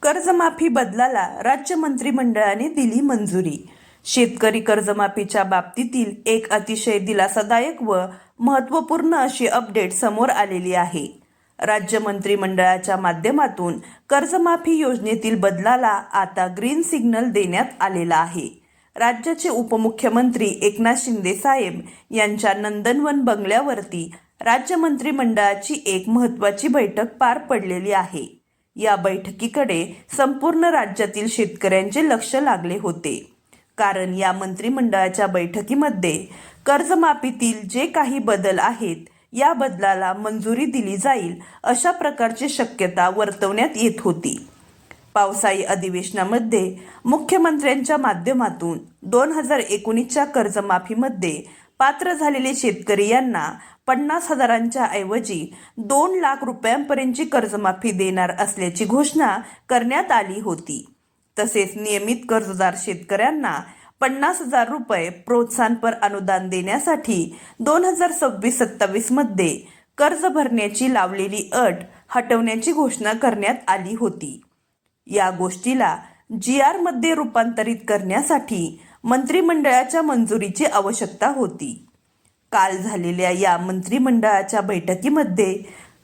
कर्जमाफी बदलाला राज्य मंत्रिमंडळाने दिली मंजुरी। शेतकरी कर्जमाफीच्या बाबतीतील एक अतिशय दिलासादायक व महत्त्वपूर्ण अशी अपडेट समोर आलेली आहे। राज्य मंत्रिमंडळाच्या माध्यमातून कर्जमाफी योजनेतील बदलाला आता ग्रीन सिग्नल देण्यात आलेला आहे। राज्याचे उपमुख्यमंत्री एकनाथ शिंदे साहेब यांच्या नंदनवन बंगल्यावरती राज्य मंत्रिमंडळाची एक महत्त्वाची बैठक पार पडलेली आहे। या बैठकीकडे संपूर्ण राज्यातील शेतकऱ्यांचे लक्ष लागले होते, कारण या मंत्रिमंडळाच्या बैठकीमध्ये कर्जमाफीतील जे काही बदल आहेत या बदलाला मंजुरी दिली जाईल अशा प्रकारची शक्यता वर्तवण्यात येत होती। पावसाळी अधिवेशनामध्ये मुख्यमंत्र्यांच्या माध्यमातून 2019च्या कर्जमाफीमध्ये पात्र झालेले शेतकरी यांना 50,000च्या ऐवजी 2 लाख रुपयांपर्यंतची कर्जमाफी देणार असल्याची घोषणा करण्यात आली होती। तसेच नियमित कर्जदार शेतकऱ्यांना 50,000 रुपये प्रोत्साहनपर अनुदान देण्यासाठी 2026-27 मध्ये कर्ज भरण्याची लावलेली अट हटवण्याची घोषणा करण्यात आली होती। या गोष्टीला GR मध्ये रूपांतरित करण्यासाठी मंत्रिमंडळाच्या मंजुरीची आवश्यकता होती। काल झालेल्या या मंत्रिमंडळाच्या बैठकीमध्ये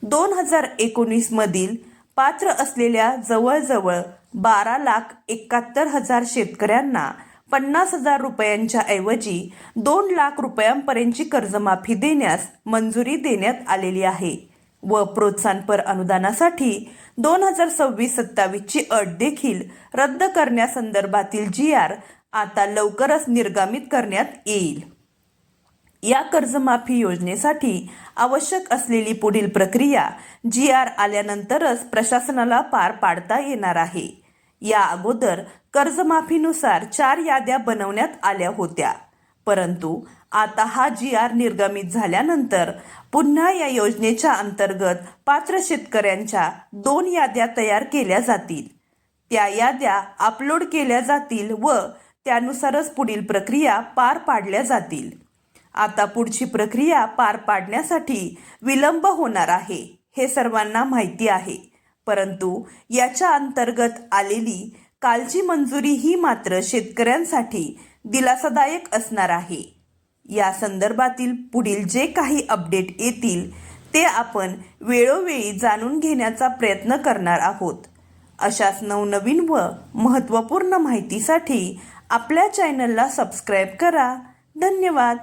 2019 मधील पात्र असलेल्या जवळजवळ 12,71,000 शेतकऱ्यांना 50,000 रुपयांच्या ऐवजी 2 लाख रुपयांपर्यंतची कर्जमाफी देण्यास मंजुरी देण्यात आलेली आहे व प्रोत्साहनपर अनुदानासाठी 2026-27 ची अट देखील रद्द करण्यासंदर्भातील GR आता लवकरच निर्गमित करण्यात येईल। या कर्जमाफी योजनेसाठी आवश्यक असलेली पुढील प्रक्रिया GR आल्यानंतरच प्रशासनाला पार पाडता येणार आहे। या अगोदर कर्जमाफीनुसार 4 याद्या बनवण्यात आल्या होत्या, परंतु आता हा GR निर्गमित झाल्यानंतर पुन्हा या योजनेच्या अंतर्गत पात्र शेतकऱ्यांच्या 2 याद्या तयार केल्या जातील। त्या याद्या अपलोड केल्या जातील व त्यानुसारच पुढील प्रक्रिया पार पाडल्या जातील। आता पुढची प्रक्रिया पार पाडण्यासाठी विलंब होणार आहे हे सर्वांना माहिती आहे, परंतु याच्या अंतर्गत आलेली कालची मंजुरी ही मात्र शेतकऱ्यांसाठी दिलासादायक असणार आहे। या संदर्भातील पुढील जे काही अपडेट येतील ते आपण वेळोवेळी जाणून घेण्याचा प्रयत्न करणार आहोत। अशाच नवनवीन व महत्त्वपूर्ण माहितीसाठी आपल्या चॅनलला सबस्क्राईब करा। धन्यवाद।